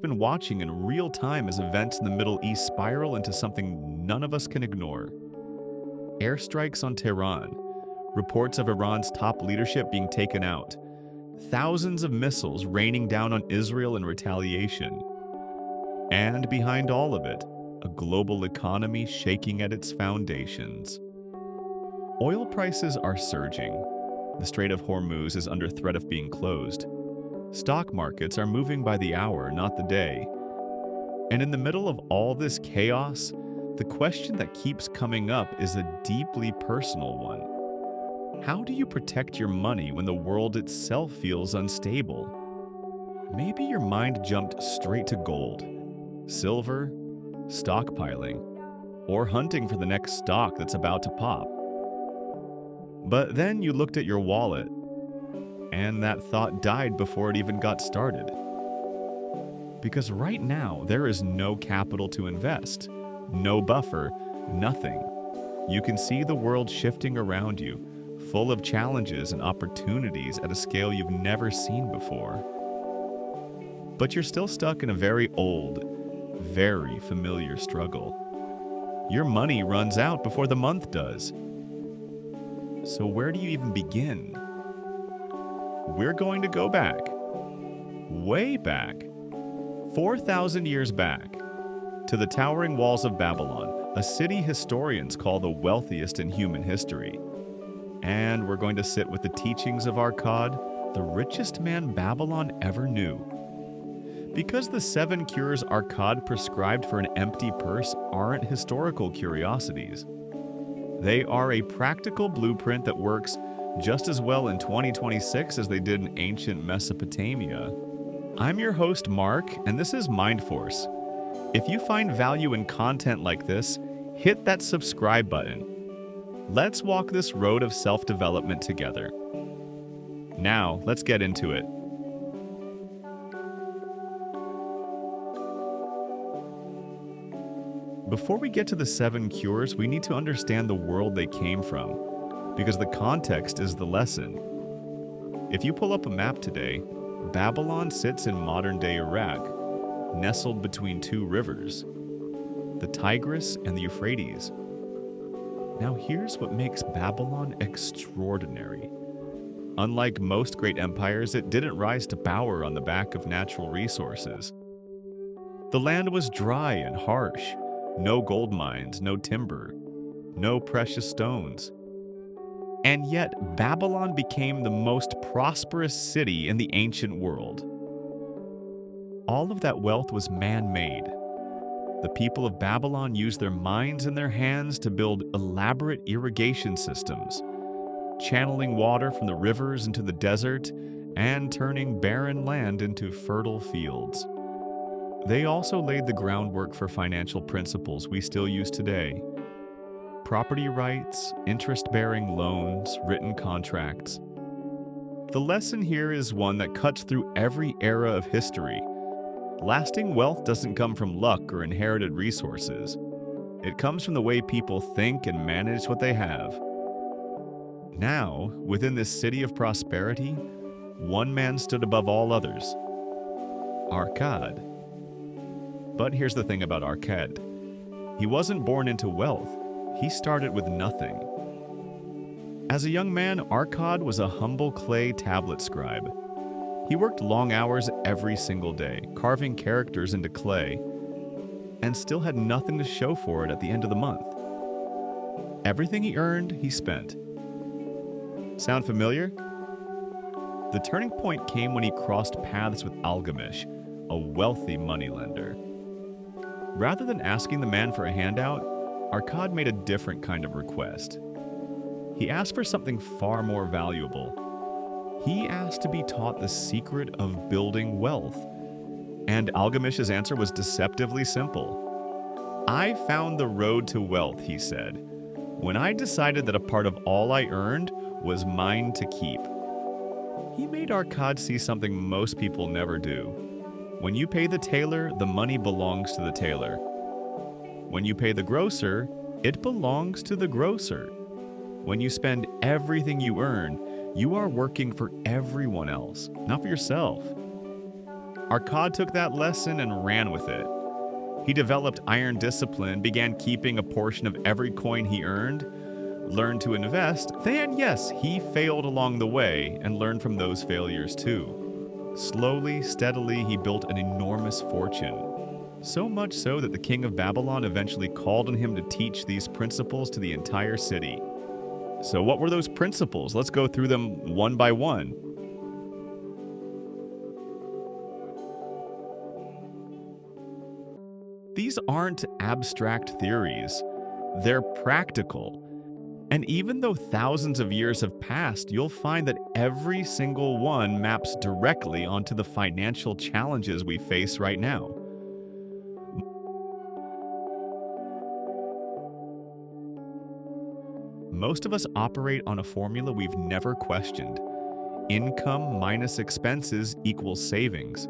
been watching in real time as events in the Middle East spiral into something none of us can ignore. Airstrikes on Tehran, reports of Iran's top leadership being taken out, thousands of missiles raining down on Israel in retaliation. And behind all of it, a global economy shaking at its foundations. Oil prices are surging. The Strait of Hormuz is under threat of being closed. Stock markets are moving by the hour, not the day. And in the middle of all this chaos, the question that keeps coming up is a deeply personal one. How do you protect your money when the world itself feels unstable? Maybe your mind jumped straight to gold, silver, stockpiling, or hunting for the next stock that's about to pop. But then you looked at your wallet, and that thought died before it even got started. Because right now, there is no capital to invest, no buffer, nothing. You can see the world shifting around you, full of challenges and opportunities at a scale you've never seen before. But you're still stuck in a very old, very familiar struggle. Your money runs out before the month does. So where do you even begin? We're going to go back, way back, 4,000 years back, to the towering walls of Babylon, a city historians call the wealthiest in human history. And we're going to sit with the teachings of Arkad, the richest man Babylon ever knew. Because the 7 cures Arkad prescribed for an empty purse aren't historical curiosities. They are a practical blueprint that works just as well in 2026 as they did in ancient Mesopotamia. I'm your host, Mark, and this is Mindforce. If you find value in content like this, hit that subscribe button. Let's walk this road of self-development together. Now, let's get into it. Before we get to the 7 cures, we need to understand the world they came from, because the context is the lesson. If you pull up a map today, Babylon sits in modern-day Iraq, nestled between 2 rivers, the Tigris and the Euphrates. Now here's what makes Babylon extraordinary. Unlike most great empires, it didn't rise to power on the back of natural resources. The land was dry and harsh. No gold mines, no timber, no precious stones. And yet, Babylon became the most prosperous city in the ancient world. All of that wealth was man-made. The people of Babylon used their minds and their hands to build elaborate irrigation systems, channeling water from the rivers into the desert and turning barren land into fertile fields. They also laid the groundwork for financial principles we still use today. Property rights, interest-bearing loans, written contracts. The lesson here is one that cuts through every era of history. Lasting wealth doesn't come from luck or inherited resources. It comes from the way people think and manage what they have. Now, within this city of prosperity, one man stood above all others: Arkad. But here's the thing about Arkad. He wasn't born into wealth. He started with nothing. As a young man, Arkad was a humble clay tablet scribe. He worked long hours every single day, carving characters into clay, and still had nothing to show for it at the end of the month. Everything he earned, he spent. Sound familiar? The turning point came when he crossed paths with Algamish, a wealthy moneylender. Rather than asking the man for a handout, Arkad made a different kind of request. He asked for something far more valuable. He asked to be taught the secret of building wealth. And Algamish's answer was deceptively simple. "I found the road to wealth," he said, "when I decided that a part of all I earned was mine to keep." He made Arkad see something most people never do. When you pay the tailor, the money belongs to the tailor. When you pay the grocer, it belongs to the grocer. When you spend everything you earn, you are working for everyone else, not for yourself. Arkad took that lesson and ran with it. He developed iron discipline, began keeping a portion of every coin he earned, learned to invest, then yes, he failed along the way and learned from those failures too. Slowly, steadily, he built an enormous fortune. So much so that the king of Babylon eventually called on him to teach these principles to the entire city. So what were those principles? Let's go through them one by one. These aren't abstract theories. They're practical. And even though thousands of years have passed, you'll find that every single one maps directly onto the financial challenges we face right now. Most of us operate on a formula we've never questioned. Income minus expenses equals savings.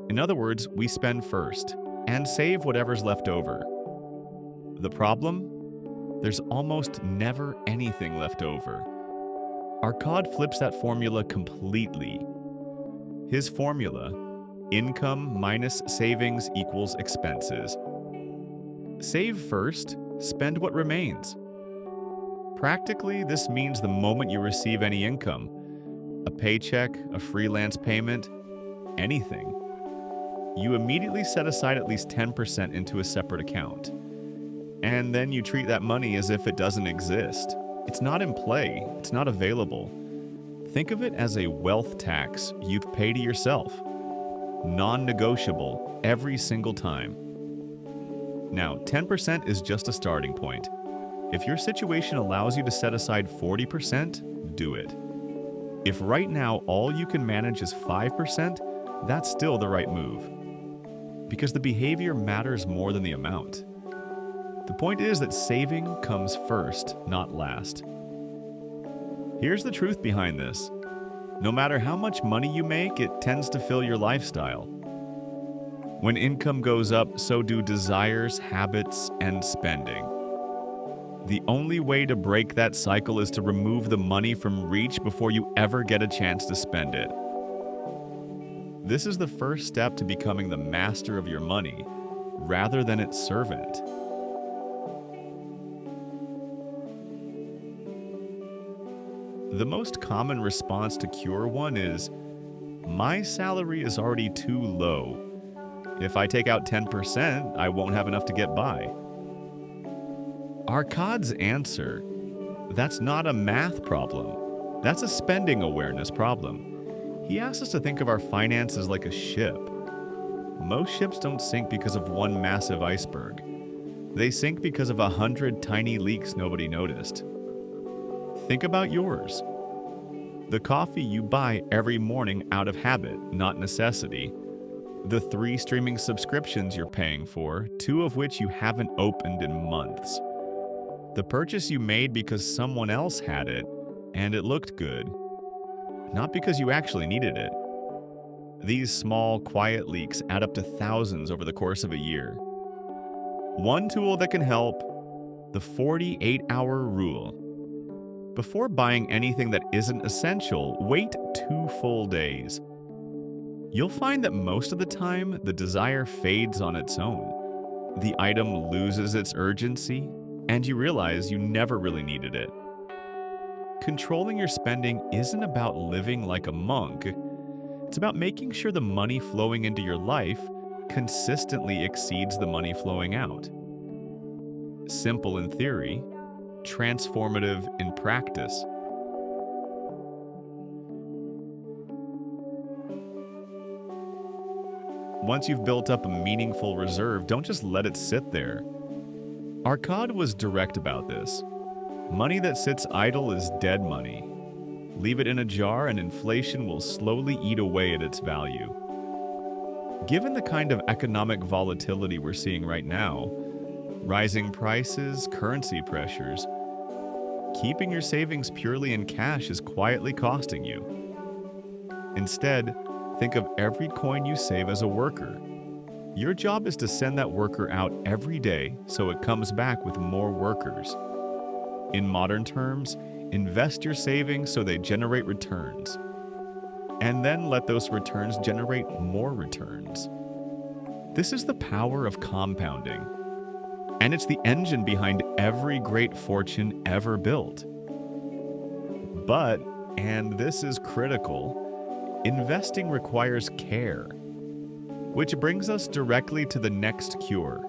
In other words, we spend first and save whatever's left over. The problem? There's almost never anything left over. Arkad flips that formula completely. His formula, income minus savings equals expenses. Save first, spend what remains. Practically, this means the moment you receive any income, a paycheck, a freelance payment, anything, you immediately set aside at least 10% into a separate account. And then you treat that money as if it doesn't exist. It's not in play, it's not available. Think of it as a wealth tax you'd pay to yourself. Non-negotiable every single time. Now, 10% is just a starting point. If your situation allows you to set aside 40%, do it. If right now all you can manage is 5%, that's still the right move. Because the behavior matters more than the amount. The point is that saving comes first, not last. Here's the truth behind this. No matter how much money you make, it tends to fill your lifestyle. When income goes up, so do desires, habits, and spending. The only way to break that cycle is to remove the money from reach before you ever get a chance to spend it. This is the first step to becoming the master of your money, rather than its servant. The most common response to Cure One is, my salary is already too low. If I take out 10%, I won't have enough to get by. Arkad's answer, that's not a math problem. That's a spending awareness problem. He asks us to think of our finances like a ship. Most ships don't sink because of one massive iceberg. They sink because of 100 tiny leaks nobody noticed. Think about yours. The coffee you buy every morning out of habit, not necessity. The 3 streaming subscriptions you're paying for, 2 of which you haven't opened in months. The purchase you made because someone else had it, and it looked good. Not because you actually needed it. These small, quiet leaks add up to thousands over the course of a year. One tool that can help, the 48-hour rule. Before buying anything that isn't essential, wait 2 full days. You'll find that most of the time, the desire fades on its own. The item loses its urgency, and you realize you never really needed it. Controlling your spending isn't about living like a monk. It's about making sure the money flowing into your life consistently exceeds the money flowing out. Simple in theory, transformative in practice. Once you've built up a meaningful reserve, don't just let it sit there. Arkad was direct about this. Money that sits idle is dead money. Leave it in a jar and inflation will slowly eat away at its value. Given the kind of economic volatility we're seeing right now, rising prices, currency pressures, keeping your savings purely in cash is quietly costing you. Instead, think of every coin you save as a worker. Your job is to send that worker out every day so it comes back with more workers. In modern terms, invest your savings so they generate returns. and then let those returns generate more returns. This is the power of compounding, and it's the engine behind every great fortune ever built. But, and this is critical, investing requires care, which brings us directly to the next cure.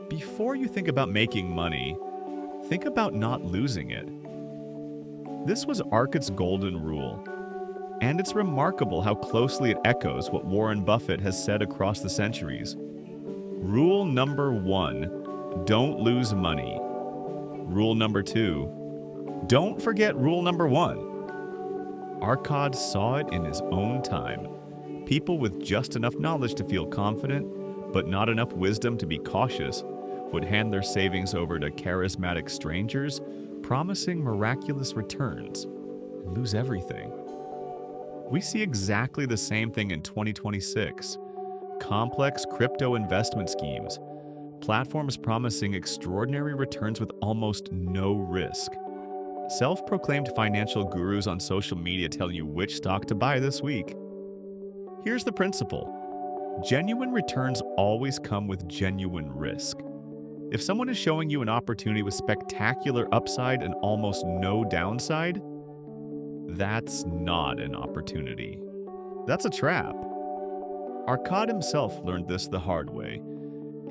Before you think about making money, think about not losing it. This was Arkad's golden rule, and it's remarkable how closely it echoes what Warren Buffett has said across the centuries. Rule number 1, don't lose money. Rule number 2, don't forget rule number 1. Arkad saw it in his own time. People with just enough knowledge to feel confident, but not enough wisdom to be cautious, would hand their savings over to charismatic strangers, promising miraculous returns, and lose everything. We see exactly the same thing in 2026. Complex crypto investment schemes, platforms promising extraordinary returns with almost no risk. Self-proclaimed financial gurus on social media telling you which stock to buy this week. Here's the principle. Genuine returns always come with genuine risk. If someone is showing you an opportunity with spectacular upside and almost no downside, that's not an opportunity. That's a trap. Arkad himself learned this the hard way.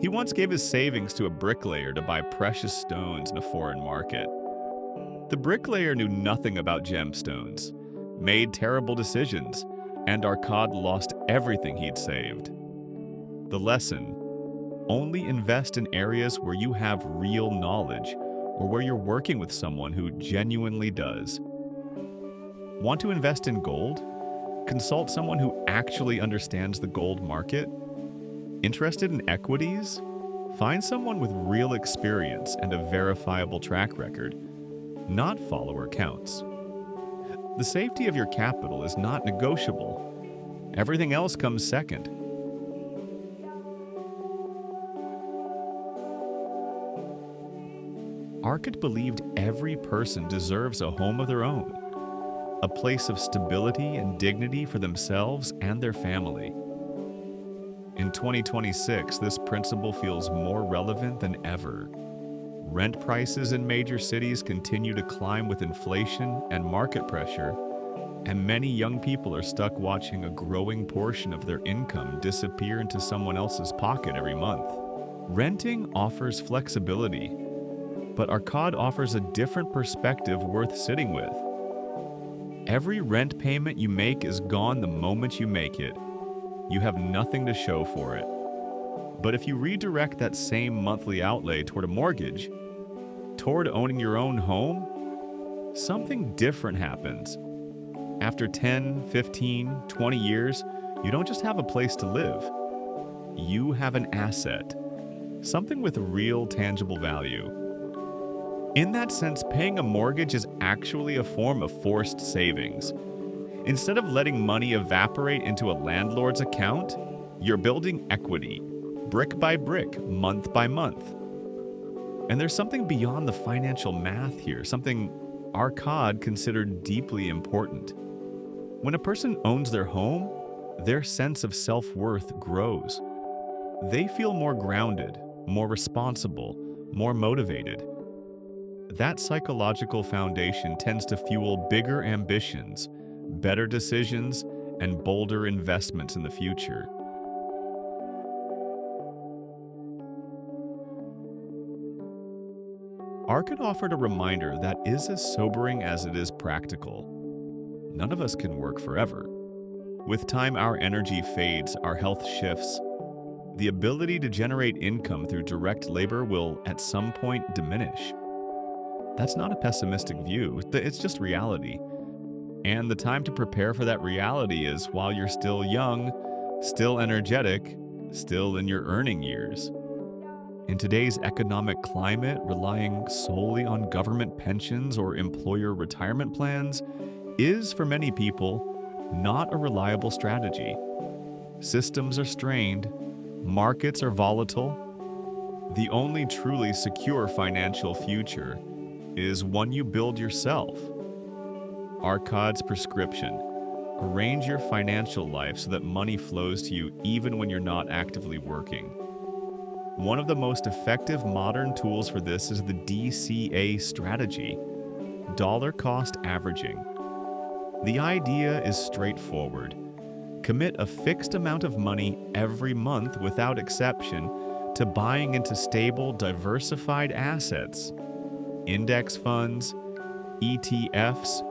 He once gave his savings to a bricklayer to buy precious stones in a foreign market. The bricklayer knew nothing about gemstones, made terrible decisions, and Arkad lost everything he'd saved. The lesson: only invest in areas where you have real knowledge or where you're working with someone who genuinely does. Want to invest in gold? Consult someone who actually understands the gold market. Interested in equities? Find someone with real experience and a verifiable track record, not follower counts. The safety of your capital is not negotiable. Everything else comes second. Arkad believed every person deserves a home of their own, a place of stability and dignity for themselves and their family. In 2026, this principle feels more relevant than ever. Rent prices in major cities continue to climb with inflation and market pressure, and many young people are stuck watching a growing portion of their income disappear into someone else's pocket every month. Renting offers flexibility, but Arkad offers a different perspective worth sitting with. Every rent payment you make is gone the moment you make it. You have nothing to show for it. But if you redirect that same monthly outlay toward a mortgage, toward owning your own home, something different happens. After 10, 15, 20 years, you don't just have a place to live. You have an asset, something with real tangible value. In that sense, paying a mortgage is actually a form of forced savings. Instead of letting money evaporate into a landlord's account, you're building equity, brick by brick, month by month. And there's something beyond the financial math here, something Arkad considered deeply important. When a person owns their home, their sense of self-worth grows. They feel more grounded, more responsible, more motivated. That psychological foundation tends to fuel bigger ambitions, better decisions, and bolder investments in the future. Arkad offered a reminder that is as sobering as it is practical. None of us can work forever. With time, our energy fades, our health shifts. The ability to generate income through direct labor will, at some point, diminish. That's not a pessimistic view, it's just reality. And the time to prepare for that reality is while you're still young, still energetic, still in your earning years. In today's economic climate, relying solely on government pensions or employer retirement plans is, for many people, not a reliable strategy. Systems are strained, markets are volatile. The only truly secure financial future is one you build yourself. Arkad's prescription: arrange your financial life so that money flows to you even when you're not actively working. One of the most effective modern tools for this is the DCA strategy, dollar cost averaging. The idea is straightforward. Commit a fixed amount of money every month without exception to buying into stable, diversified assets, index funds, ETFs,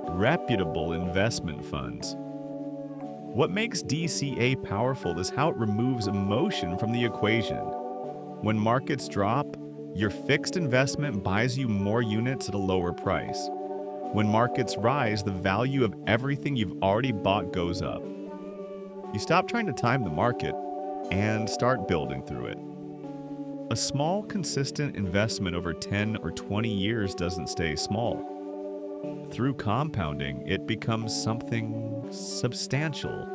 reputable investment funds. What makes DCA powerful is how it removes emotion from the equation. When markets drop, your fixed investment buys you more units at a lower price. When markets rise, the value of everything you've already bought goes up. You stop trying to time the market and start building through it. A small, consistent investment over 10 or 20 years doesn't stay small. Through compounding, it becomes something substantial,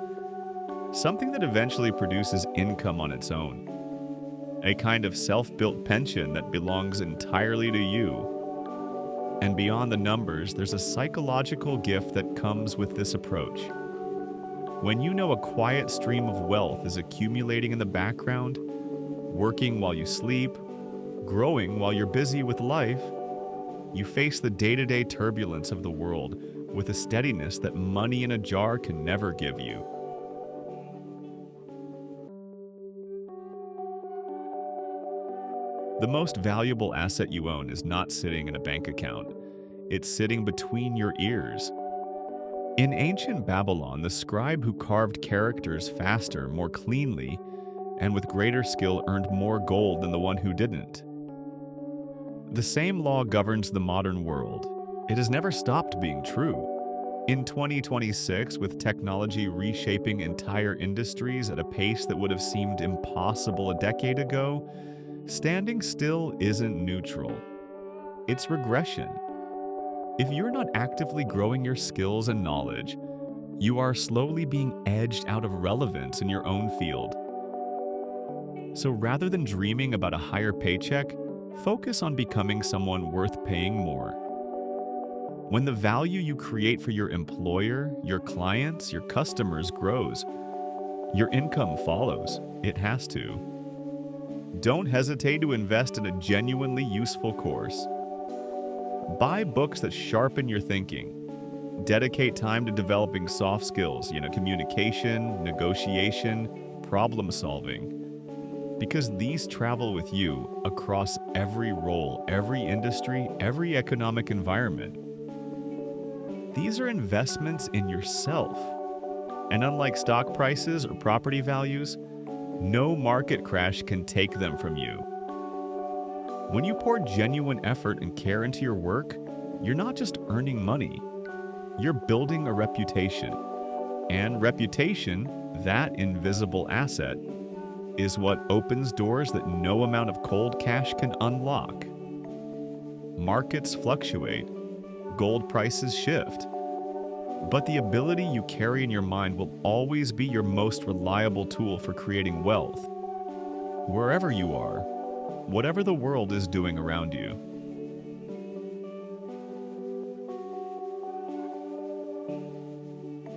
something that eventually produces income on its own. A kind of self-built pension that belongs entirely to you. And beyond the numbers, there's a psychological gift that comes with this approach. When you know a quiet stream of wealth is accumulating in the background, working while you sleep, growing while you're busy with life, you face the day-to-day turbulence of the world with a steadiness that money in a jar can never give you. The most valuable asset you own is not sitting in a bank account. It's sitting between your ears. In ancient Babylon, the scribe who carved characters faster, more cleanly, and with greater skill earned more gold than the one who didn't. The same law governs the modern world. It has never stopped being true. In 2026, with technology reshaping entire industries at a pace that would have seemed impossible a decade ago, standing still isn't neutral. It's regression. If you're not actively growing your skills and knowledge, you are slowly being edged out of relevance in your own field. So rather than dreaming about a higher paycheck, focus on becoming someone worth paying more. When the value you create for your employer, your clients, your customers grows, your income follows. It has to. Don't hesitate to invest in a genuinely useful course. Buy books that sharpen your thinking. Dedicate time to developing soft skills, communication, negotiation, problem solving. Because these travel with you across every role, every industry, every economic environment. These are investments in yourself. And unlike stock prices or property values, no market crash can take them from you. When you pour genuine effort and care into your work, you're not just earning money, you're building a reputation. And reputation, that invisible asset, is what opens doors that no amount of cold cash can unlock. Markets fluctuate, gold prices shift, but the ability you carry in your mind will always be your most reliable tool for creating wealth. Wherever you are, whatever the world is doing around you.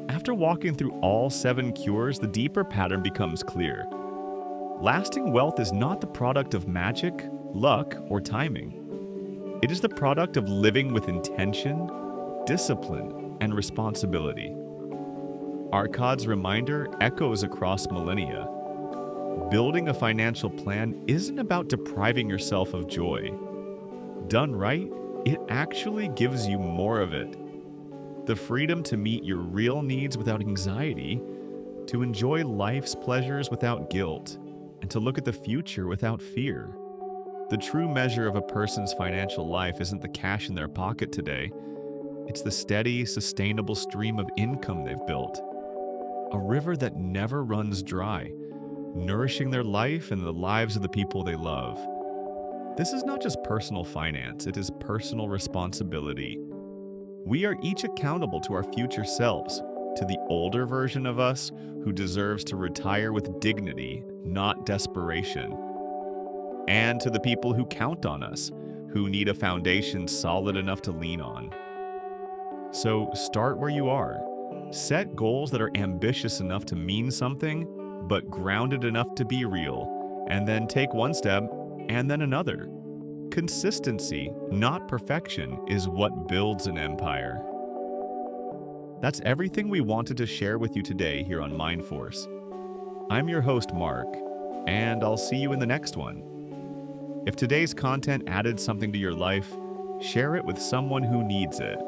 After walking through all 7 cures, the deeper pattern becomes clear. Lasting wealth is not the product of magic, luck, or timing. It is the product of living with intention, discipline, and responsibility. Arkad's reminder echoes across millennia. Building a financial plan isn't about depriving yourself of joy. Done right, it actually gives you more of it. The freedom to meet your real needs without anxiety, to enjoy life's pleasures without guilt, and to look at the future without fear. The true measure of a person's financial life isn't the cash in their pocket today. It's the steady, sustainable stream of income they've built. A river that never runs dry, nourishing their life and the lives of the people they love. This is not just personal finance, it is personal responsibility. We are each accountable to our future selves, to the older version of us who deserves to retire with dignity, not desperation. And to the people who count on us, who need a foundation solid enough to lean on. So start where you are. Set goals that are ambitious enough to mean something, but grounded enough to be real, and then take one step and then another. Consistency, not perfection, is what builds an empire. That's everything we wanted to share with you today here on Mindforce. I'm your host, Mark, and I'll see you in the next one. If today's content added something to your life, share it with someone who needs it.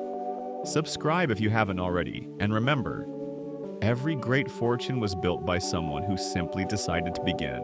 Subscribe if you haven't already, and remember, every great fortune was built by someone who simply decided to begin.